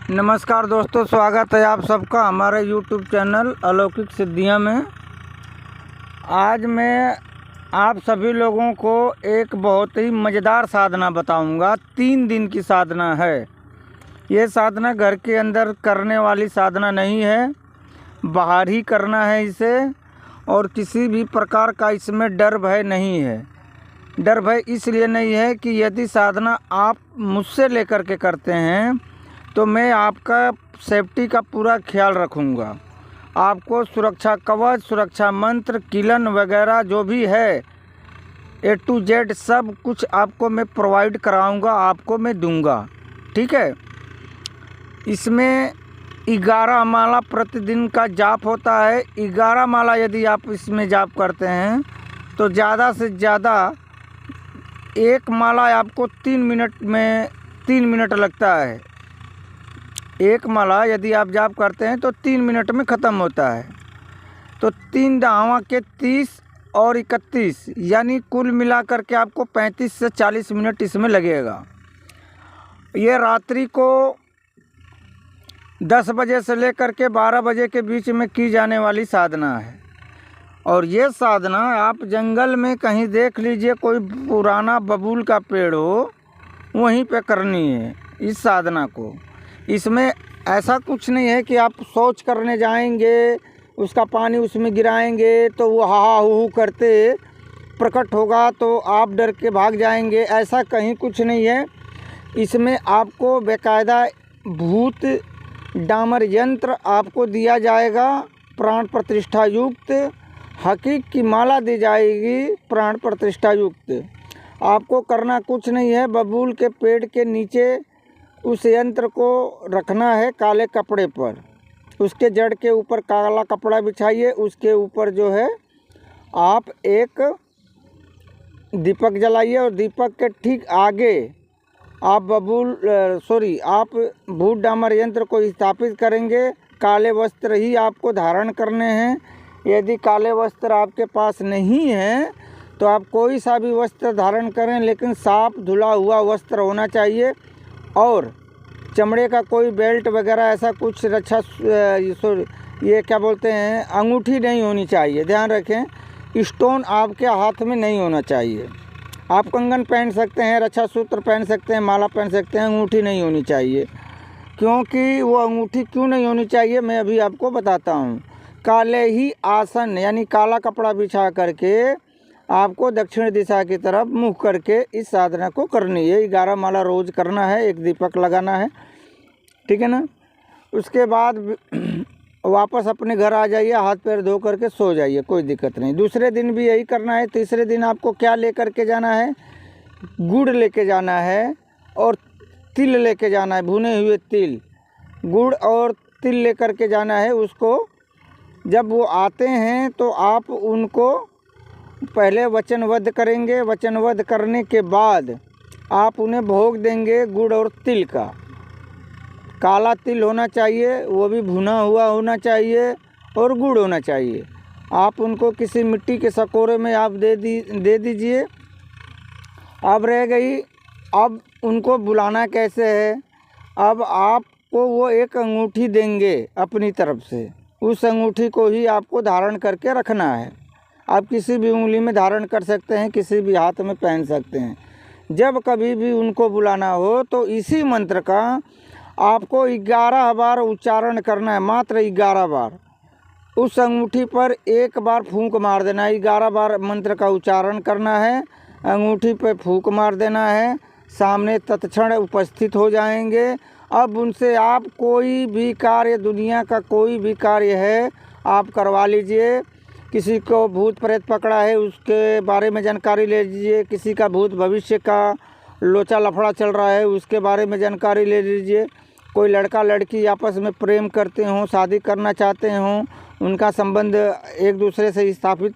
नमस्कार दोस्तों, स्वागत है आप सबका हमारे YouTube चैनल अलौकिक सिद्धियां में। आज मैं आप सभी लोगों को एक बहुत ही मज़ेदार साधना बताऊंगा। 3 दिन की साधना है। ये साधना घर के अंदर करने वाली साधना नहीं है, बाहर ही करना है इसे। और किसी भी प्रकार का इसमें डर भय नहीं है। डर भय इसलिए नहीं है कि यदि साधना आप मुझसे लेकर के करते हैं तो मैं आपका सेफ्टी का पूरा ख्याल रखूँगा। आपको सुरक्षा कवच, सुरक्षा मंत्र, किलन वगैरह जो भी है A to Z सब कुछ आपको मैं प्रोवाइड कराऊँगा, आपको मैं दूँगा। ठीक है। इसमें 11 माला प्रतिदिन का जाप होता है। 11 माला यदि आप इसमें जाप करते हैं तो ज़्यादा से ज़्यादा एक माला आपको 3 मिनट लगता है। एक माला यदि आप जाप करते हैं तो 3 मिनट में ख़त्म होता है। तो 3 दावा के 30 और 31 यानी कुल मिलाकर के आपको 35 से 40 मिनट इसमें लगेगा। ये रात्रि को 10 बजे से लेकर के 12 बजे के बीच में की जाने वाली साधना है। और ये साधना आप जंगल में कहीं देख लीजिए, कोई पुराना बबूल का पेड़ हो, वहीं पे करनी है इस साधना को। इसमें ऐसा कुछ नहीं है कि आप शौच करने जाएंगे, उसका पानी उसमें गिराएंगे तो वो हा हू करते प्रकट होगा तो आप डर के भाग जाएंगे, ऐसा कहीं कुछ नहीं है। इसमें आपको बेकायदा भूत डामर यंत्र आपको दिया जाएगा, प्राण प्रतिष्ठा युक्त हकीक की माला दी जाएगी, प्राण प्रतिष्ठा युक्त। आपको करना कुछ नहीं है। बबूल के पेड़ के नीचे उस यंत्र को रखना है काले कपड़े पर। उसके जड़ के ऊपर काला कपड़ा बिछाइए। उसके ऊपर जो है आप एक दीपक जलाइए और दीपक के ठीक आगे आप आप भूत डामर यंत्र को स्थापित करेंगे। काले वस्त्र ही आपको धारण करने हैं। यदि काले वस्त्र आपके पास नहीं है तो आप कोई सा भी वस्त्र धारण करें, लेकिन साफ धुला हुआ वस्त्र होना चाहिए। और चमड़े का कोई बेल्ट वगैरह ऐसा कुछ ये क्या बोलते हैं, अंगूठी नहीं होनी चाहिए। ध्यान रखें, स्टोन आपके हाथ में नहीं होना चाहिए। आप कंगन पहन सकते हैं, रक्षा सूत्र पहन सकते हैं, माला पहन सकते हैं, अंगूठी नहीं होनी चाहिए। क्योंकि वो अंगूठी क्यों नहीं होनी चाहिए मैं अभी आपको बताता हूँ। काले ही आसन यानी काला कपड़ा बिछा करके आपको दक्षिण दिशा की तरफ मुँह करके इस साधना को करनी है। 11 माला रोज़ करना है, एक दीपक लगाना है। ठीक है ना। उसके बाद वापस अपने घर आ जाइए, हाथ पैर धो करके सो जाइए, कोई दिक्कत नहीं। दूसरे दिन भी यही करना है। तीसरे दिन आपको क्या लेकर के जाना है? गुड़ लेके जाना है और तिल लेके जाना है, भुने हुए तिल। गुड़ और तिल लेकर के जाना है। उसको जब वो आते हैं तो आप उनको पहले वचनबद्ध करेंगे। वचनबद्ध करने के बाद आप उन्हें भोग देंगे गुड़ और तिल का। काला तिल होना चाहिए, वो भी भुना हुआ होना चाहिए, और गुड़ होना चाहिए। आप उनको किसी मिट्टी के सकोरे में आप दे दीजिए। अब रह गई, अब उनको बुलाना कैसे है। अब आपको वो एक अंगूठी देंगे अपनी तरफ से। उस अंगूठी को ही आपको धारण करके रखना है। आप किसी भी उंगली में धारण कर सकते हैं, किसी भी हाथ में पहन सकते हैं। जब कभी भी उनको बुलाना हो तो इसी मंत्र का आपको 11 बार उच्चारण करना है, मात्र 11 बार। उस अंगूठी पर एक बार फूंक मार देना है। 11 बार मंत्र का उच्चारण करना है, अंगूठी पर फूंक मार देना है। सामने तत्क्षण उपस्थित हो जाएंगे। अब उनसे आप कोई भी कार्य, दुनिया का कोई भी कार्य है आप करवा लीजिए। किसी को भूत प्रेत पकड़ा है उसके बारे में जानकारी ले लीजिए। किसी का भूत भविष्य का लोचा लफड़ा चल रहा है उसके बारे में जानकारी ले लीजिए। कोई लड़का लड़की आपस में प्रेम करते हों, शादी करना चाहते हों, उनका संबंध एक दूसरे से स्थापित,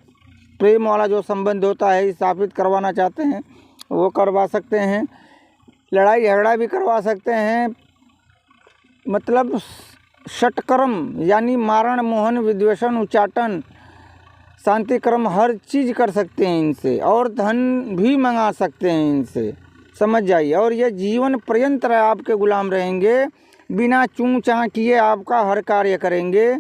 प्रेम वाला जो संबंध होता है स्थापित करवाना चाहते हैं, वो करवा सकते हैं। लड़ाई झगड़ा भी करवा सकते हैं। मतलब षटकर्म यानी मारण, मोहन, विद्वेषण, उच्चाटन, शांति क्रम, हर चीज़ कर सकते हैं इनसे। और धन भी मंगा सकते हैं इनसे, समझ जाइए। और ये जीवन पर्यंत आपके गुलाम रहेंगे। बिना चूं चाँ किए आपका हर कार्य करेंगे।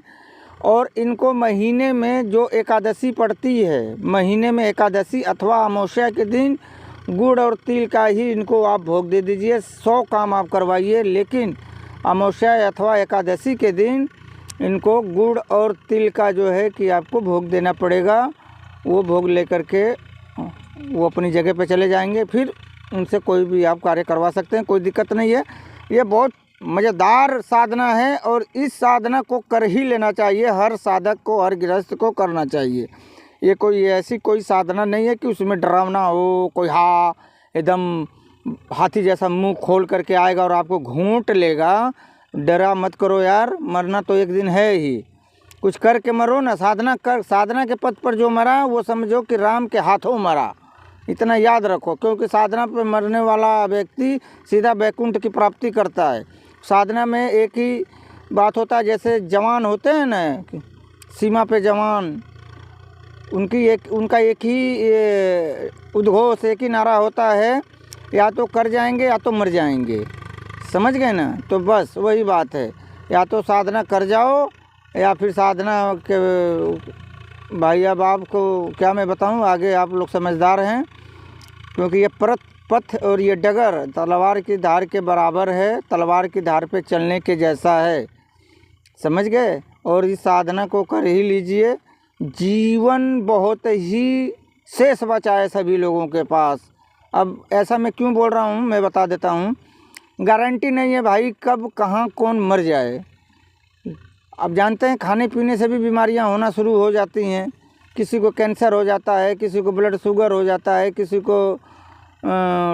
और इनको महीने में जो एकादशी पड़ती है, महीने में एकादशी अथवा अमावस्या के दिन गुड़ और तिल का ही इनको आप भोग दे दीजिए। 100 काम आप करवाइए, लेकिन अमावस्या अथवा एकादशी के दिन इनको गुड़ और तिल का जो है कि आपको भोग देना पड़ेगा। वो भोग लेकर के वो अपनी जगह पे चले जाएंगे, फिर उनसे कोई भी आप कार्य करवा सकते हैं, कोई दिक्कत नहीं है। ये बहुत मज़ेदार साधना है और इस साधना को कर ही लेना चाहिए। हर साधक को, हर गृहस्थ को करना चाहिए। ये कोई ऐसी कोई साधना नहीं है कि उसमें डरावना हो, कोई एकदम हाथी जैसा मुंह खोल करके आएगा और आपको घूंट लेगा। डरा मत करो यार, मरना तो एक दिन है ही, कुछ करके मरो ना। साधना कर, साधना के पथ पर जो मरा वो समझो कि राम के हाथों मरा, इतना याद रखो। क्योंकि साधना पर मरने वाला व्यक्ति सीधा वैकुंठ की प्राप्ति करता है। साधना में एक ही बात होता है, जैसे जवान होते हैं ना, सीमा पे जवान, उनका एक ही उद्घोष, एक ही नारा होता है, या तो कर जाएंगे या तो मर जाएंगे। समझ गए ना? तो बस वही बात है, या तो साधना कर जाओ या फिर साधना के भाई। अब आपको क्या मैं बताऊं, आगे आप लोग समझदार हैं, क्योंकि ये पथ और ये डगर तलवार की धार के बराबर है, तलवार की धार पे चलने के जैसा है। समझ गए? और इस साधना को कर ही लीजिए। जीवन बहुत ही शेष बचा है सभी लोगों के पास। अब ऐसा मैं क्यों बोल रहा हूँ मैं बता देता हूँ। गारंटी नहीं है भाई कब कहाँ कौन मर जाए। अब जानते हैं खाने पीने से भी बीमारियाँ होना शुरू हो जाती हैं। किसी को कैंसर हो जाता है, किसी को ब्लड शुगर हो जाता है, किसी को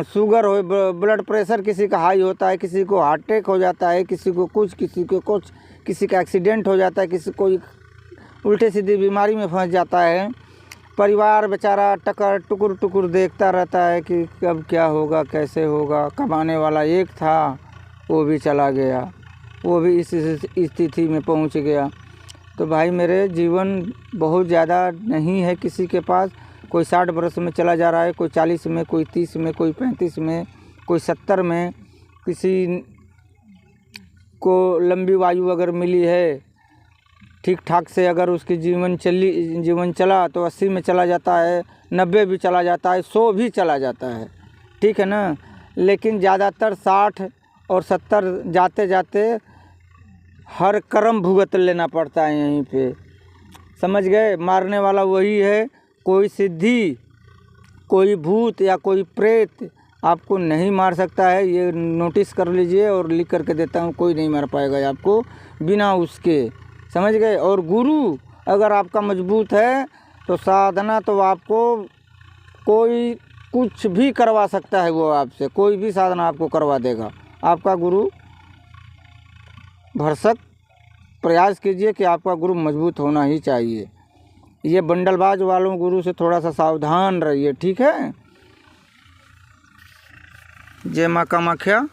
शुगर हो, ब्लड प्रेशर किसी का हाई होता है, किसी को हार्ट अटैक हो जाता है, किसी को कुछ, किसी को कुछ, किसी का एक्सीडेंट हो जाता है, किसी कोई उल्टे सीधी बीमारी में फंस जाता है। परिवार बेचारा टुकुर टुकुर देखता रहता है कि कब क्या होगा, कैसे होगा। कमाने वाला एक था वो भी चला गया, वो भी इस स्थिति में पहुंच गया। तो भाई मेरे, जीवन बहुत ज़्यादा नहीं है किसी के पास। कोई 60 वर्ष में चला जा रहा है, कोई 40 में, कोई 30 में, कोई 35 में, कोई 70 में। किसी को लंबी वायु अगर मिली है ठीक ठाक से, अगर उसकी जीवन चला तो 80 में चला जाता है, 90 भी चला जाता है, 100 भी चला जाता है, ठीक है ना। लेकिन ज़्यादातर 60 और 70 जाते जाते हर कर्म भुगत लेना पड़ता है यहीं पे। समझ गए? मारने वाला वही है। कोई सिद्धि, कोई भूत या कोई प्रेत आपको नहीं मार सकता है। ये नोटिस कर लीजिए और लिख करके देता हूँ, कोई नहीं मार पाएगा आपको बिना उसके। समझ गए? और गुरु अगर आपका मजबूत है तो साधना तो आपको कोई कुछ भी करवा सकता है। वो आपसे कोई भी साधना आपको करवा देगा, आपका गुरु। भरसक प्रयास कीजिए कि आपका गुरु मजबूत होना ही चाहिए। ये बंडलबाज वालों गुरु से थोड़ा सा सावधान रहिए, ठीक है। जय माँ कामाख्या।